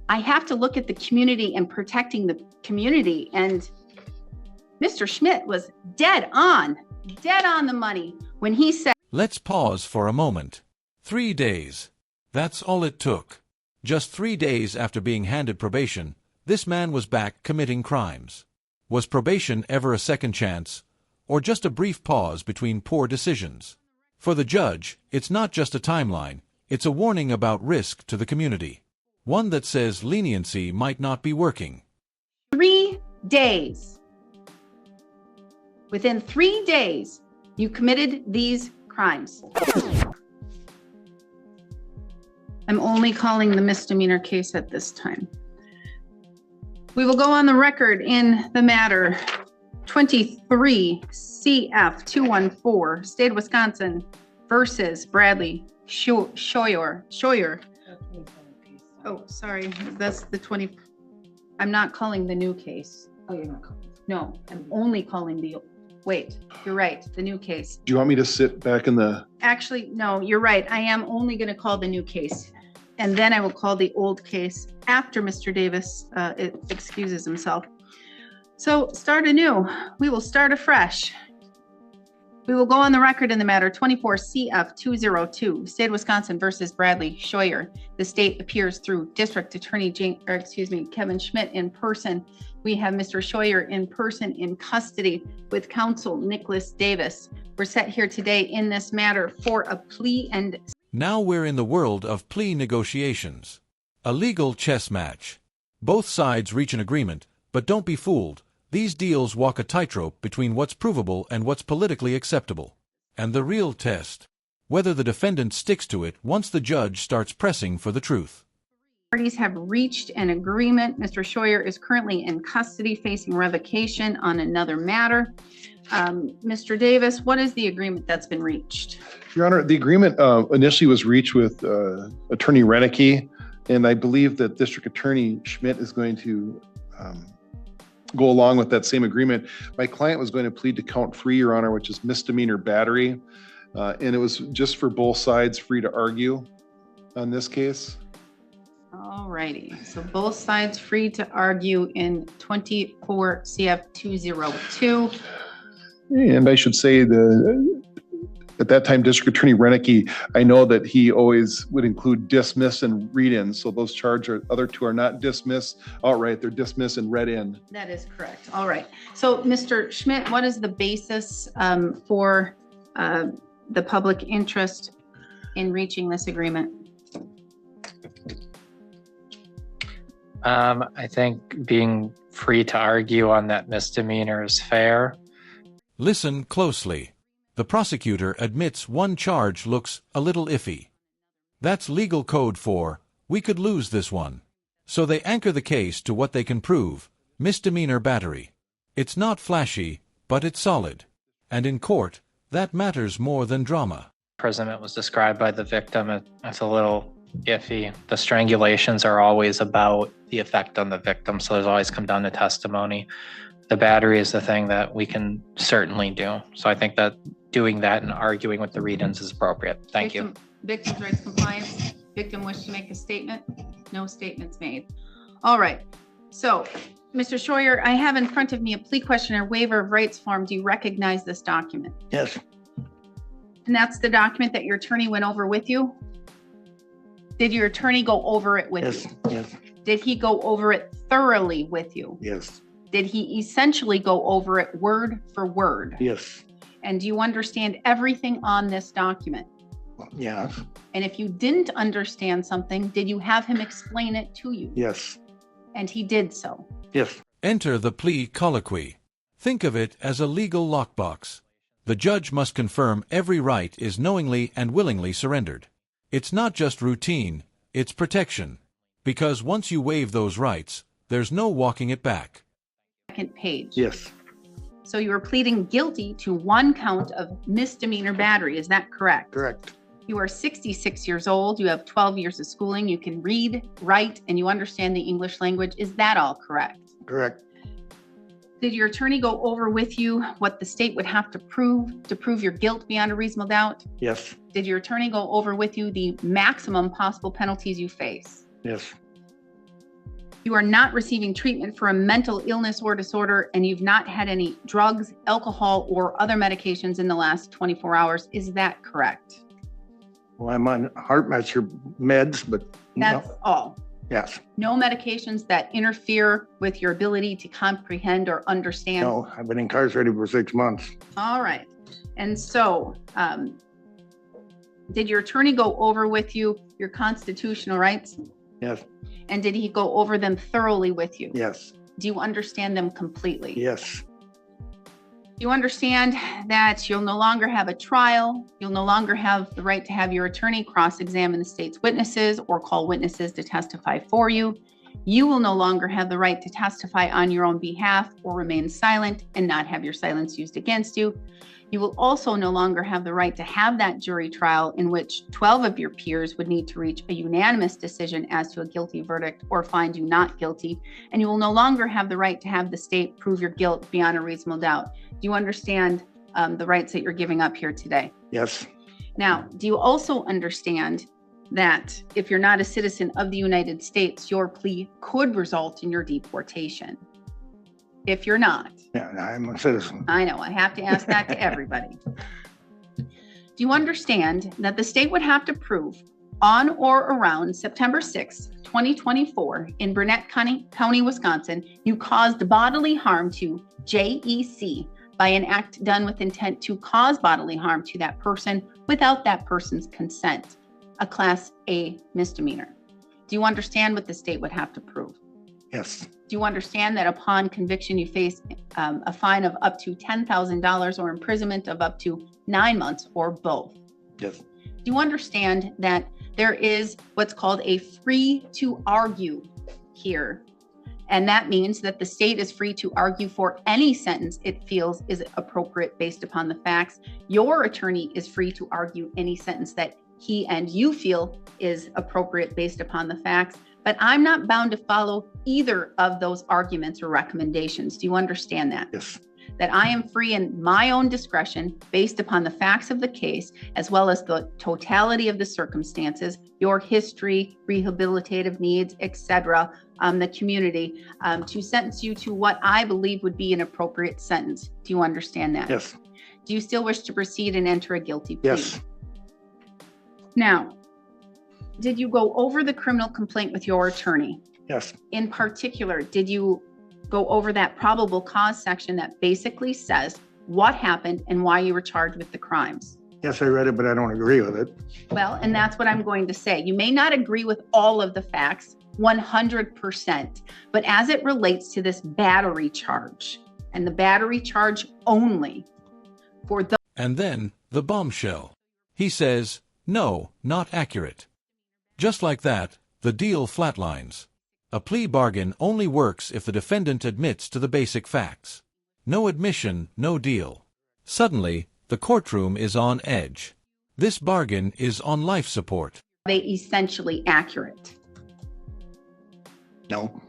I have to look at the community and protecting the community. And Mr. Schmidt was dead on the money when he said, Let's pause for a moment. 3 days. That's all it took. Just 3 days after being handed probation, this man was back committing crimes. Was probation ever a second chance, or just a brief pause between poor decisions? For the judge, it's not just a timeline, it's a warning about risk to the community. One that says leniency might not be working. 3 days. Within 3 days, you committed these crimes. I'm only calling the misdemeanor case at this time. We will go on the record in the matter 23 CF 214, State of Wisconsin versus Bradley Scheuer. Oh, sorry, that's the 20. I'm not calling the new case. Oh, you're not calling. No, I'm only calling the, wait, you're right, the new case. Do you want me to sit back in the? Actually, no, you're right. I am only going to call the new case. And then I will call the old case after Mr. Davis excuses himself. So start anew. We will start afresh. We will go on the record in the matter 24 CF 202, State of Wisconsin versus Bradley Scheuer. The state appears through District Attorney Kevin Schmidt in person. We have Mr. Scheuer in person in custody with counsel Nicholas Davis. We're set here today in this matter for a plea and... Now we're in the world of plea negotiations. A legal chess match. Both sides reach an agreement, but don't be fooled. These deals walk a tightrope between what's provable and what's politically acceptable. And the real test, whether the defendant sticks to it once the judge starts pressing for the truth. Parties have reached an agreement. Mr. Scheuer is currently in custody facing revocation on another matter. Mr. Davis, what is the agreement that's been reached? Your Honor, the agreement initially was reached with Attorney Renicky, and I believe that District Attorney Schmidt is going to go along with that same agreement. My client was going to plead to count 3, Your Honor, which is misdemeanor battery, and it was just for both sides free to argue on this case. All righty, so both sides free to argue in 24 CF 202. And I should say at that time, District Attorney Renicky, I know that he always would include dismiss and read in. So those other two are not dismissed outright, they're dismissed and read in. That is correct. All right. So Mr. Schmidt, what is the basis for the public interest in reaching this agreement? I think being free to argue on that misdemeanor is fair. Listen closely. The prosecutor admits one charge looks a little iffy. That's legal code for, we could lose this one. So they anchor the case to what they can prove, misdemeanor battery. It's not flashy, but it's solid. And in court, that matters more than drama. Imprisonment was described by the victim as a little iffy. The strangulations are always about the effect on the victim, so there's always come down to testimony. The battery is the thing that we can certainly do. So I think that doing that and arguing with the read-ins is appropriate. Thank you. Victim's rights compliance. Victim wish to make a statement. No statements made. All right. So, Mr. Scheuer, I have in front of me a plea questionnaire waiver of rights form. Do you recognize this document? Yes. And that's the document that your attorney went over with you? Did your attorney go over it with you? Yes. Did he go over it thoroughly with you? Yes. Did he essentially go over it word for word? Yes. And do you understand everything on this document? Yeah. And if you didn't understand something, did you have him explain it to you? Yes. And he did so? Yes. Enter the plea colloquy. Think of it as a legal lockbox. The judge must confirm every right is knowingly and willingly surrendered. It's not just routine, it's protection. Because once you waive those rights, there's no walking it back. Second page. Yes. So you are pleading guilty to 1 count of misdemeanor battery. Is that correct? Correct. You are 66 years old. You have 12 years of schooling. You can read, write, and you understand the English language. Is that all correct? Correct. Did your attorney go over with you what the state would have to prove your guilt beyond a reasonable doubt? Yes. Did your attorney go over with you the maximum possible penalties you face? Yes. You are not receiving treatment for a mental illness or disorder, and you've not had any drugs, alcohol, or other medications in the last 24 hours. Is that correct? Well, I'm on heart meds, but That's no. all. Yes. No medications that interfere with your ability to comprehend or understand? No, I've been incarcerated for 6 months. All right. And so, did your attorney go over with you your constitutional rights? Yes. And did he go over them thoroughly with you? Yes. Do you understand them completely? Yes. Do you understand that you'll no longer have a trial? You'll no longer have the right to have your attorney cross-examine the state's witnesses or call witnesses to testify for you. You will no longer have the right to testify on your own behalf or remain silent and not have your silence used against you. You will also no longer have the right to have that jury trial in which 12 of your peers would need to reach a unanimous decision as to a guilty verdict or find you not guilty. And you will no longer have the right to have the state prove your guilt beyond a reasonable doubt. Do you understand the rights that you're giving up here today? Yes. Now, do you also understand that if you're not a citizen of the United States, your plea could result in your deportation? If you're not. Yeah, I'm a citizen. I know, I have to ask that to everybody. Do you understand that the state would have to prove on or around September 6, 2024 in Burnett County, Wisconsin, you caused bodily harm to JEC by an act done with intent to cause bodily harm to that person without that person's consent, a Class A misdemeanor? Do you understand what the state would have to prove? Yes. Do you understand that upon conviction, you face a fine of up to $10,000 or imprisonment of up to 9 months or both? Yes. Do you understand that there is what's called a free to argue here? And that means that the state is free to argue for any sentence it feels is appropriate based upon the facts. Your attorney is free to argue any sentence that he and you feel is appropriate based upon the facts. But I'm not bound to follow either of those arguments or recommendations. Do you understand that? Yes. That I am free in my own discretion based upon the facts of the case, as well as the totality of the circumstances, your history, rehabilitative needs, etc., the community, to sentence you to what I believe would be an appropriate sentence. Do you understand that? Yes. Do you still wish to proceed and enter a guilty plea? Yes. Now, did you go over the criminal complaint with your attorney? Yes. In particular, did you go over that probable cause section that basically says what happened and why you were charged with the crimes? Yes, I read it, but I don't agree with it. Well, and that's what I'm going to say. You may not agree with all of the facts 100%, but as it relates to this battery charge and the battery charge only for the— And then the bombshell. He says, no, not accurate. Just like that, the deal flatlines. A plea bargain only works if the defendant admits to the basic facts. No admission, no deal. Suddenly, the courtroom is on edge. This bargain is on life support. they essentially accurate? No.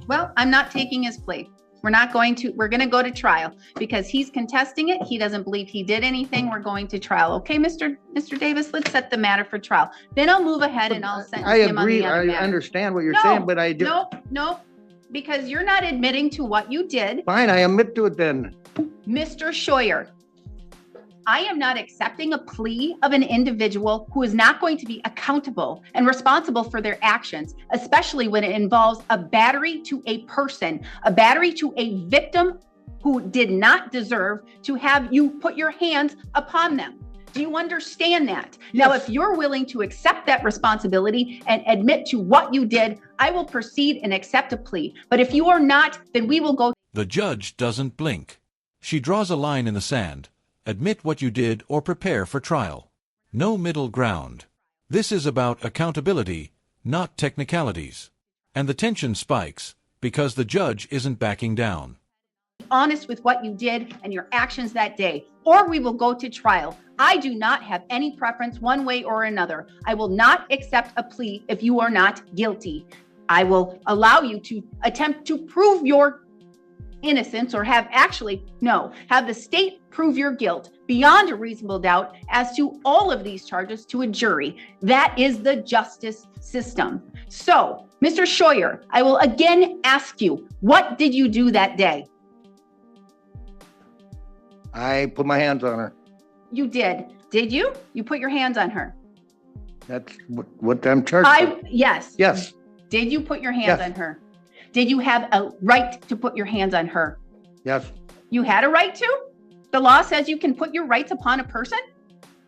Well, I'm not taking his plea. We're going to go to trial because he's contesting it. He doesn't believe he did anything. We're going to trial. Okay, Mr. Davis, let's set the matter for trial. Then I'll move ahead and I'll sentence him on the other I matter. understand what you're No, saying, but I do. No, because you're not admitting to what you did. Fine, I admit to it then. Mr. Scheuer, I am not accepting a plea of an individual who is not going to be accountable and responsible for their actions, especially when it involves a battery to a person, a battery to a victim who did not deserve to have you put your hands upon them. Do you understand that? Yes. Now, if you're willing to accept that responsibility and admit to what you did, I will proceed and accept a plea. But if you are not, then we will go. The judge doesn't blink. She draws a line in the sand. Admit what you did or prepare for trial. No middle ground. This is about accountability, not technicalities. And the tension spikes because the judge isn't backing down. Honest with what you did and your actions that day, or we will go to trial. I do not have any preference one way or another. I will not accept a plea if you are not guilty. I will allow you to attempt to prove your innocence or have the state prove your guilt beyond a reasonable doubt as to all of these charges to a jury. That is the justice system. So, Mr. Scheuer, I will again ask you, what did you do that day? I put my hands on her. You did. Did you? You put your hands on her. That's what I'm charged with. Yes. Yes. Did you put your hands Yes. on her? Did you have a right to put your hands on her? Yes. You had a right to? The law says you can put your rights upon a person?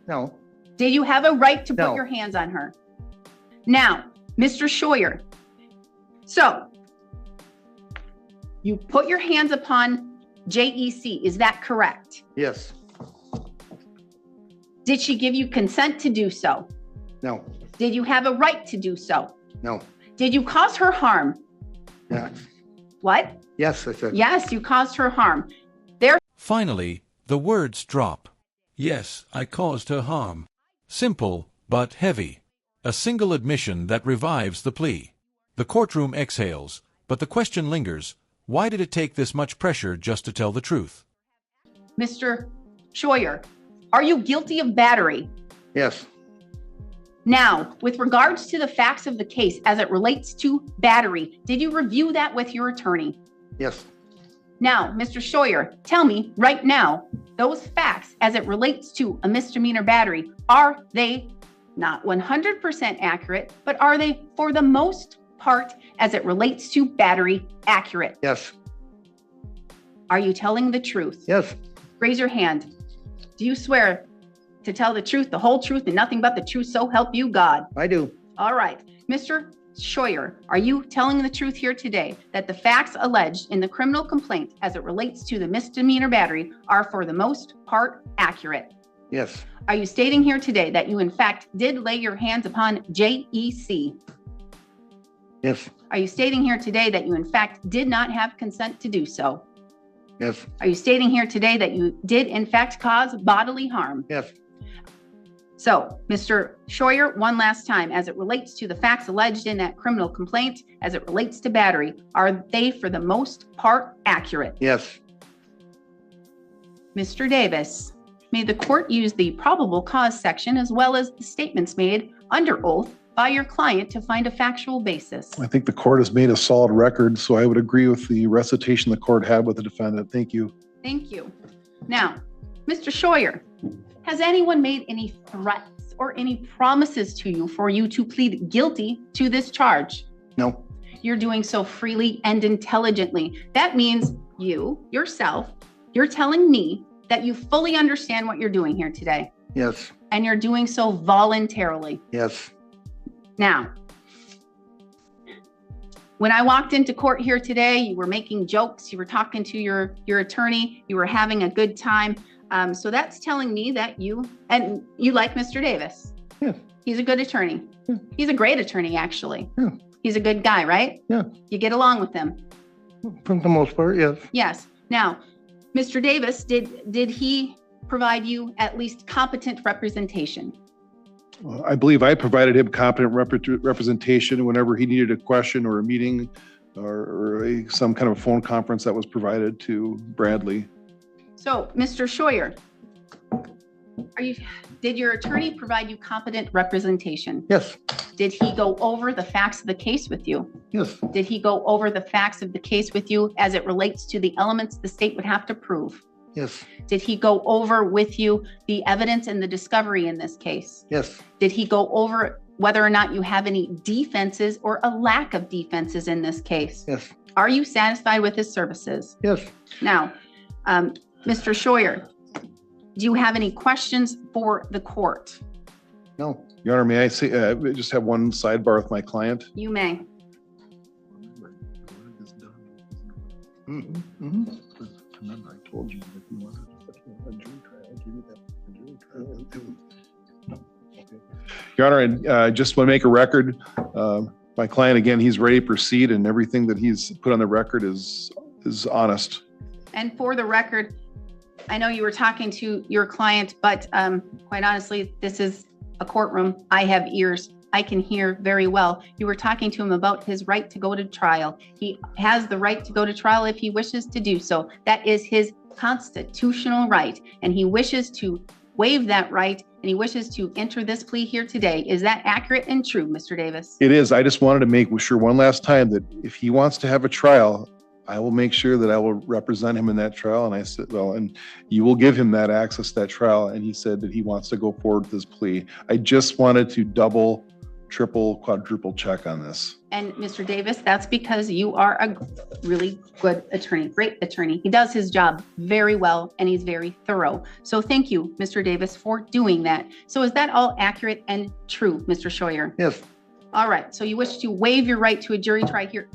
No. Did you have a right to put No. your hands on her? Now, Mr. Scheuer, so you put your hands upon JEC, is that correct? Yes. Did she give you consent to do so? No. Did you have a right to do so? No. Did you cause her harm? Yeah. What? Yes, I said. Yes, you caused her harm. Finally, the words drop. Yes, I caused her harm. Simple, but heavy. A single admission that revives the plea. The courtroom exhales, but the question lingers. Why did it take this much pressure just to tell the truth? Mr. Scheuer, are you guilty of battery? Yes. Now, with regards to the facts of the case as it relates to battery, did you review that with your attorney? Yes. Now, Mr. Scheuer, tell me right now, those facts as it relates to a misdemeanor battery, are they not 100% accurate, but are they for the most part as it relates to battery accurate? Yes. Are you telling the truth? Yes. Raise your hand. Do you swear to tell the truth, the whole truth, and nothing but the truth, so help you God? I do. All right. Mr. Scheuer, are you telling the truth here today that the facts alleged in the criminal complaint as it relates to the misdemeanor battery are for the most part accurate? Yes. Are you stating here today that you in fact did lay your hands upon JEC? Yes. Are you stating here today that you in fact did not have consent to do so? Yes. Are you stating here today that you did in fact cause bodily harm? Yes. So, Mr. Scheuer, one last time, as it relates to the facts alleged in that criminal complaint, as it relates to battery, are they for the most part accurate? Yes. Mr. Davis, may the court use the probable cause section as well as the statements made under oath by your client to find a factual basis? I think the court has made a solid record, so I would agree with the recitation the court had with the defendant. Thank you. Thank you. Now, Mr. Scheuer, has anyone made any threats or any promises to you for you to plead guilty to this charge? No. You're doing so freely and intelligently. That means you, yourself, you're telling me that you fully understand what you're doing here today. Yes. And you're doing so voluntarily. Yes. Now, when I walked into court here today, you were making jokes, you were talking to your attorney, you were having a good time. So that's telling me that you like Mr. Davis. Yeah. He's a good attorney. Yeah. He's a great attorney, actually. Yeah. He's a good guy, right? Yeah. You get along with him. For the most part, yes. Yes. Now, Mr. Davis, did he provide you at least competent representation? I believe I provided him competent representation whenever he needed a question or a meeting or some kind of phone conference that was provided to Bradley. So, Mr. Scheuer, did your attorney provide you competent representation? Yes. Did he go over the facts of the case with you? Yes. Did he go over the facts of the case with you as it relates to the elements the state would have to prove? Yes. Did he go over with you the evidence and the discovery in this case? Yes. Did he go over whether or not you have any defenses or a lack of defenses in this case? Yes. Are you satisfied with his services? Yes. Now, Mr. Scheuer, do you have any questions for the court? No. Your Honor, may I say, just have one sidebar with my client? You may. Mm-hmm. Mm-hmm. Remember, I told you that you wanted a jury trial. I gave you that jury trial. No. Okay. Your Honor, I just want to make a record. My client, again, he's ready to proceed, and everything that he's put on the record is honest. And for the record, I know you were talking to your client, but quite honestly, this is a courtroom. I have ears I can hear very well. You were talking to him about his right to go to trial. He has the right to go to trial if he wishes to do so. That is his constitutional right, and he wishes to waive that right, and he wishes to enter this plea here today. Is that accurate and true, Mr. Davis? It is. I just wanted to make sure one last time that if he wants to have a trial, I will make sure that I will represent him in that trial. And I said, well, and you will give him that access to that trial. And he said that he wants to go forward with his plea. I just wanted to double, triple, quadruple check on this. And Mr. Davis, that's because you are a really good attorney, great attorney. He does his job very well, and he's very thorough. So thank you, Mr. Davis, for doing that. So is that all accurate and true, Mr. Scheuer? Yes, All right, so you wish to waive your right to a jury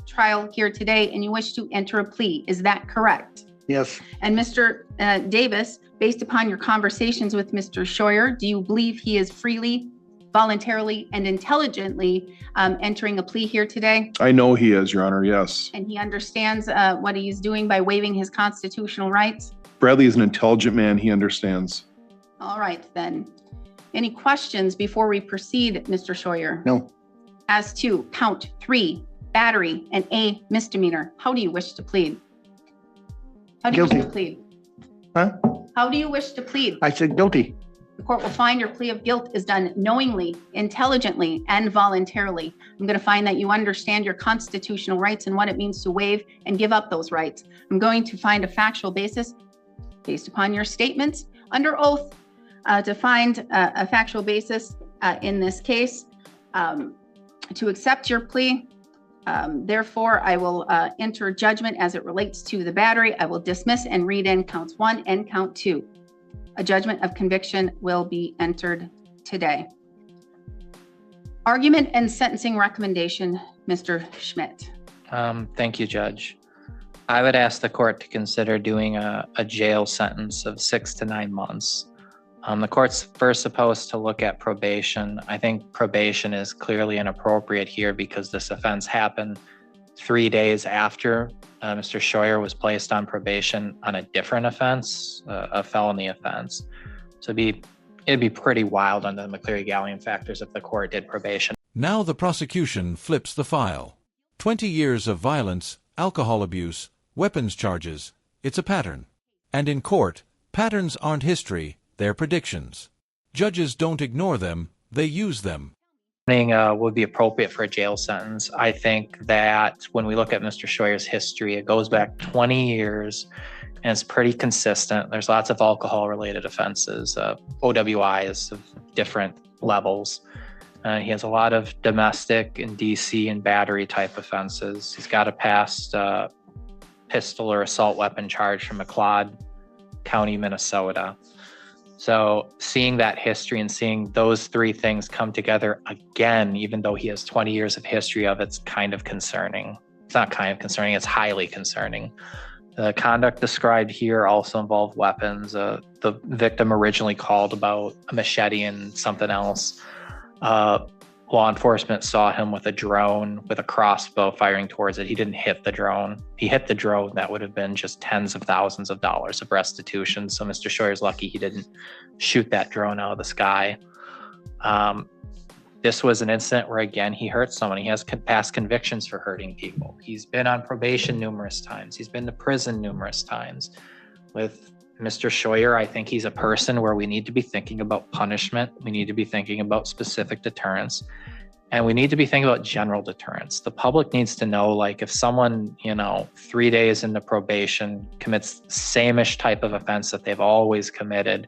trial here today, and you wish to enter a plea. Is that correct? yes, And Mr. Davis, based upon your conversations with Mr. Scheuer, do you believe he is freely, voluntarily, and intelligently entering a plea here today? I know he is, Your Honor. Yes. And he understands what he is doing by waiving his constitutional rights? Bradley is an intelligent man. He understands. All right, then. Any questions before we proceed, Mr. Scheuer? no, As to count 3, battery, and a misdemeanor, how do you wish to plead? How do you wish Guilty. to plead? huh? How do you wish to plead? I said guilty. The court will find your plea of guilt is done knowingly, intelligently, and voluntarily. I'm going to find that you understand your constitutional rights and what it means to waive and give up those rights. I'm going to find a factual basis based upon your statements under oath to find a factual basis in this case to accept your plea. Therefore, I will enter judgment as it relates to the battery. I will dismiss and read in counts 1 and count 2. A judgment of conviction will be entered today. Argument and sentencing recommendation, Mr. Schmidt. Thank you, Judge. I would ask the court to consider doing a jail sentence of 6 to 9 months. The court's first supposed to look at probation. I think probation is clearly inappropriate here because this offense happened 3 days after Mr. Scheuer was placed on probation on a different offense, a felony offense. So it'd be pretty wild under the McCleary-Gallion factors if the court did probation. Now the prosecution flips the file. 20 years of violence, alcohol abuse, weapons charges. It's a pattern. And in court, patterns aren't history, they're predictions. Judges don't ignore them, they use them. Would be appropriate for a jail sentence. I think that when we look at Mr. Scheuer's history, it goes back 20 years and it's pretty consistent. There's lots of alcohol-related offenses, OWIs of different levels. He has a lot of domestic and DC and battery type offenses. He's got a past pistol or assault weapon charge from McLeod County, Minnesota. So seeing that history and seeing those 3 things come together again, even though he has 20 years of history of it's kind of concerning. It's not kind of concerning, it's highly concerning. The conduct described here also involved weapons. The victim originally called about a machete and something else. Law enforcement saw him with a drone with a crossbow firing towards it. He didn't hit the drone. He hit the drone, that would have been just tens of thousands of dollars of restitution. So Mr. Scheuer's lucky he didn't shoot that drone out of the sky. This was an incident where, again, he hurt someone. He has past convictions for hurting people. He's been on probation numerous times. He's been to prison numerous times. With Mr. Scheuer, I think he's a person where we need to be thinking about punishment. We need to be thinking about specific deterrence. And we need to be thinking about general deterrence. The public needs to know, like, if someone, 3 days into probation commits the same-ish type of offense that they've always committed,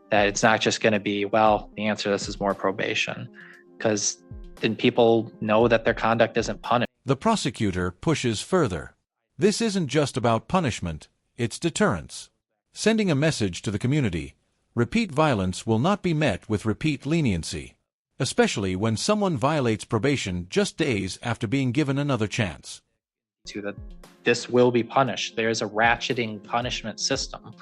that it's not just going to be, well, the answer to this is more probation. Because then people know that their conduct isn't punished. The prosecutor pushes further. This isn't just about punishment, it's deterrence. Sending a message to the community. Repeat violence will not be met with repeat leniency, especially when someone violates probation just days after being given another chance. That this will be punished. There's a ratcheting punishment system.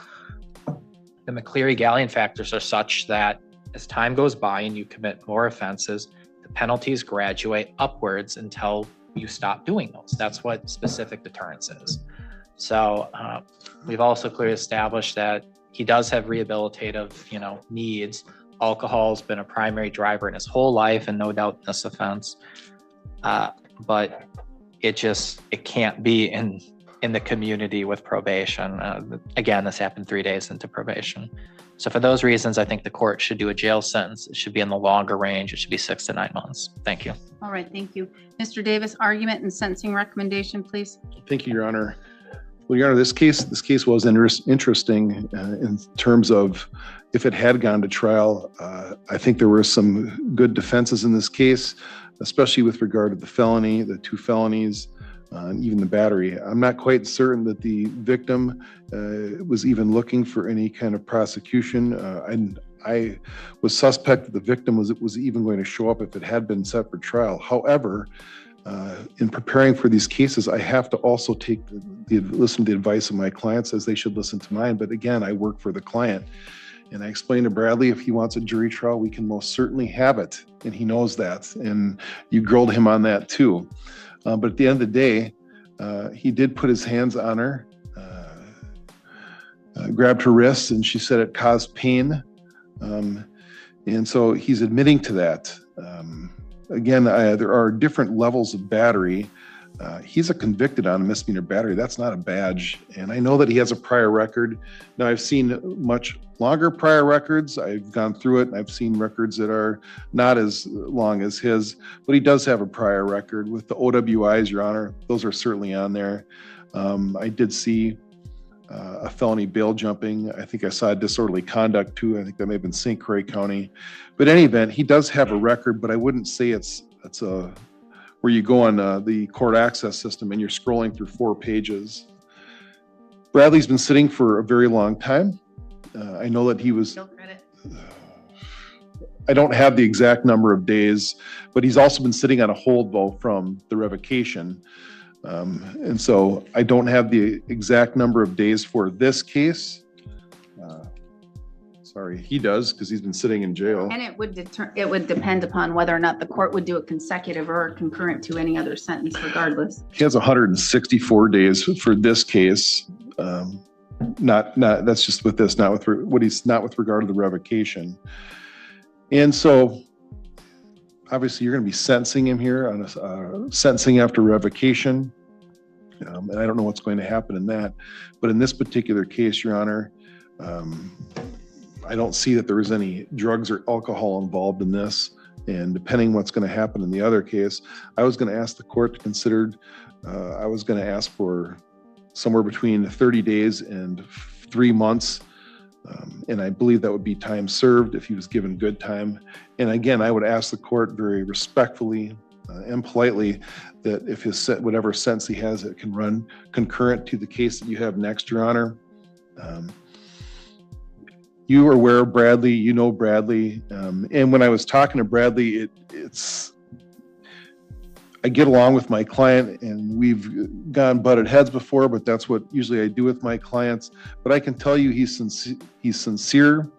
The McCleary-Gallion factors are such that as time goes by and you commit more offenses, the penalties graduate upwards until you stop doing those. That's what specific deterrence is. So we've also clearly established that he does have rehabilitative, needs. alcohol has been a primary driver in his whole life, and no doubt in this offense. But it can't be in the community with probation. Again, this happened 3 days into probation. So for those reasons, I think the court should do a jail sentence. It should be in the longer range. It should be 6 to 9 months. Thank you. All right, thank you. Mr. Davis, argument and sentencing recommendation, please. Thank you, Your Honor. Well, Your Honor, this case was interesting in terms of if it had gone to trial. I think there were some good defenses in this case, especially with regard to the felony, the 2 felonies, and even the battery. I'm not quite certain that the victim was even looking for any kind of prosecution. I was suspect that the victim was even going to show up if it had been set for trial. However, in preparing for these cases, I have to also listen to the advice of my clients as they should listen to mine. But again, I work for the client. And I explained to Bradley, if he wants a jury trial, we can most certainly have it. And he knows that. And you grilled him on that too. But at the end of the day, he did put his hands on her, grabbed her wrists, and she said it caused pain. And so he's admitting to that. Again, there are different levels of battery. He's a convicted on a misdemeanor battery. That's not a badge. And I know that he has a prior record. Now, I've seen much longer prior records. I've gone through it, and I've seen records that are not as long as his, but he does have a prior record with the OWIs, Your Honor. Those are certainly on there. I did see a felony bail jumping. I think I saw disorderly conduct too. I think that may have been St. Croix County. But in any event, he does have a record, but I wouldn't say it's where you go on the court access system and you're scrolling through 4 pages. Bradley's been sitting for a very long time. I know that he was, I don't have the exact number of days, but he's also been sitting on a hold though from the revocation. And so I don't have the exact number of days for this case. Sorry, he does, because he's been sitting in jail. And it would depend upon whether or not the court would do it consecutive or concurrent to any other sentence regardless. He has 164 days for this case. That's just with this, not with regard to the revocation. And so obviously you're going to be sentencing him here on a sentencing after revocation. And I don't know what's going to happen in that, but in this particular case, Your Honor, I don't see that there was any drugs or alcohol involved in this. And depending what's going to happen in the other case, I was going to ask the court to consider, I was going to ask for somewhere between 30 days and 3 months. And I believe that would be time served if he was given good time. And again, I would ask the court very respectfully and politely that if whatever sentence he has, it can run concurrent to the case that you have next, Your Honor. You are aware of Bradley, you know Bradley. And when I was talking to Bradley, I get along with my client, and we've gone butted heads before, but that's what usually I do with my clients. But I can tell you he's sincere.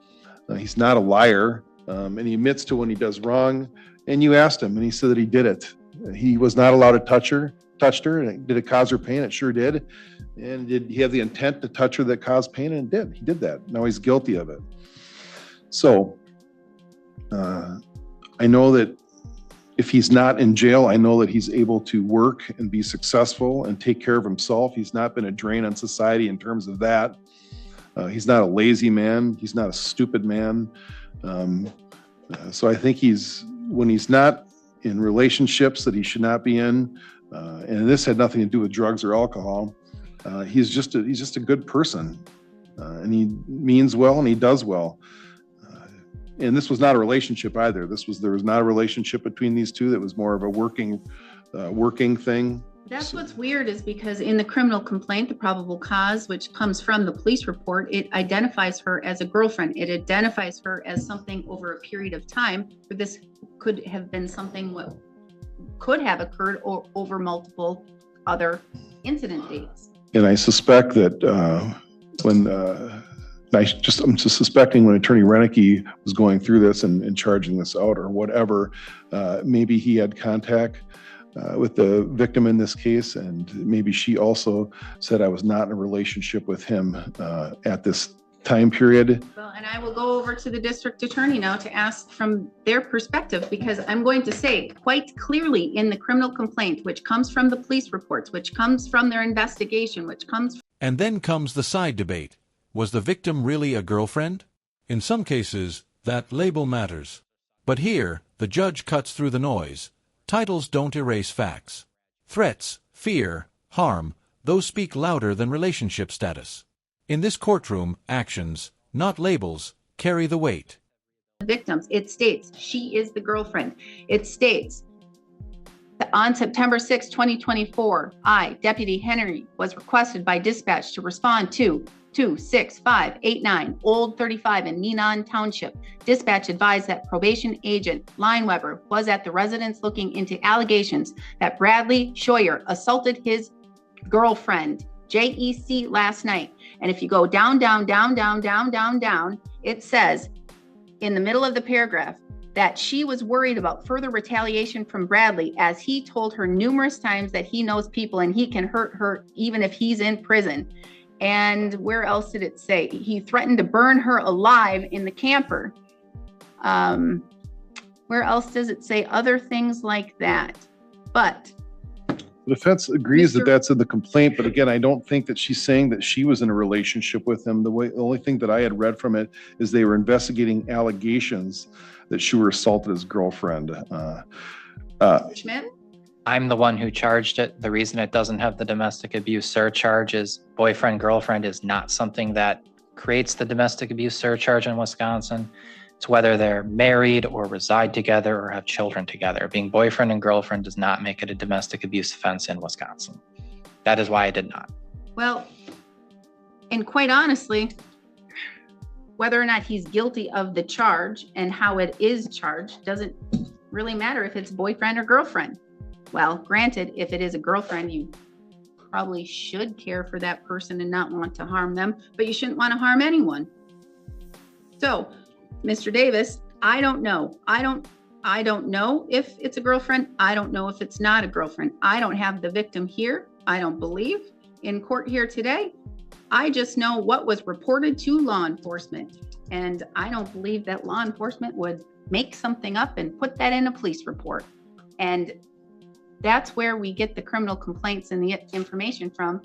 He's not a liar, and he admits to when he does wrong. And you asked him, and he said that he did it. He was not allowed to touched her, and did it cause her pain? It sure did. And did he have the intent to touch her that caused pain? And it did. He did that. Now he's guilty of it. So I know that if he's not in jail, I know that he's able to work and be successful and take care of himself. He's not been a drain on society in terms of that. He's not a lazy man. He's not a stupid man. So I think when he's not in relationships that he should not be in, and this had nothing to do with drugs or alcohol, he's just a good person, and he means well and he does well. And this was not a relationship either. There was not a relationship between these two. That was more of a working thing. That's what's weird, is because in the criminal complaint, the probable cause, which comes from the police report, it identifies her as a girlfriend. It identifies her as something over a period of time. But this could have been something what could have occurred over multiple other incident dates. And I suspect that I'm just suspecting when Attorney Renicky was going through this and charging this out or whatever, maybe he had contact with the victim in this case, and maybe she also said I was not in a relationship with him at this time period. Well, and I will go over to the district attorney now to ask from their perspective, because I'm going to say quite clearly in the criminal complaint, which comes from the police reports, which comes from their investigation, which comes. And then comes the side debate. Was the victim really a girlfriend? In some cases, that label matters. But here, the judge cuts through the noise. Titles don't erase facts. Threats, fear, harm, those speak louder than relationship status. In this courtroom, actions, not labels, carry the weight. Victims, it states she is the girlfriend. It states that on September 6, 2024, I, Deputy Henry, was requested by dispatch to respond to 26589 Old 35 in Menon Township. Dispatch advised that probation agent Lineweber was at the residence looking into allegations that Bradley Scheuer assaulted his girlfriend, JEC, last night. And if you go down, it says in the middle of the paragraph that she was worried about further retaliation from Bradley, as he told her numerous times that he knows people and he can hurt her even if he's in prison. And where else did it say? He threatened to burn her alive in the camper. Where else does it say other things like that? But The defense agrees that that's in the complaint, but again, I don't think that she's saying that she was in a relationship with him. The only thing that I had read from it is they were investigating allegations that she was assaulted his girlfriend. Schmidt? I'm the one who charged it. The reason it doesn't have the domestic abuse surcharge is boyfriend, girlfriend is not something that creates the domestic abuse surcharge in Wisconsin. It's whether they're married or reside together or have children together. Being boyfriend and girlfriend does not make it a domestic abuse offense in Wisconsin. That is why I did not. Well, and quite honestly, whether or not he's guilty of the charge and how it is charged doesn't really matter if it's boyfriend or girlfriend. Well, granted, if it is a girlfriend, you probably should care for that person and not want to harm them, but you shouldn't want to harm anyone. So, Mr. Davis, I don't know. I don't know if it's a girlfriend. I don't know if it's not a girlfriend. I don't have the victim here. I don't believe in court here today. I just know what was reported to law enforcement. And I don't believe that law enforcement would make something up and put that in a police report. And that's where we get the criminal complaints and the information from.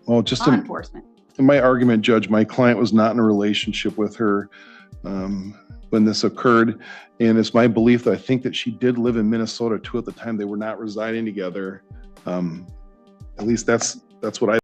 Well, just law enforcement. In my argument, Judge, my client was not in a relationship with her when this occurred. And it's my belief that I think that she did live in Minnesota too at the time. They were not residing together. At least that's what I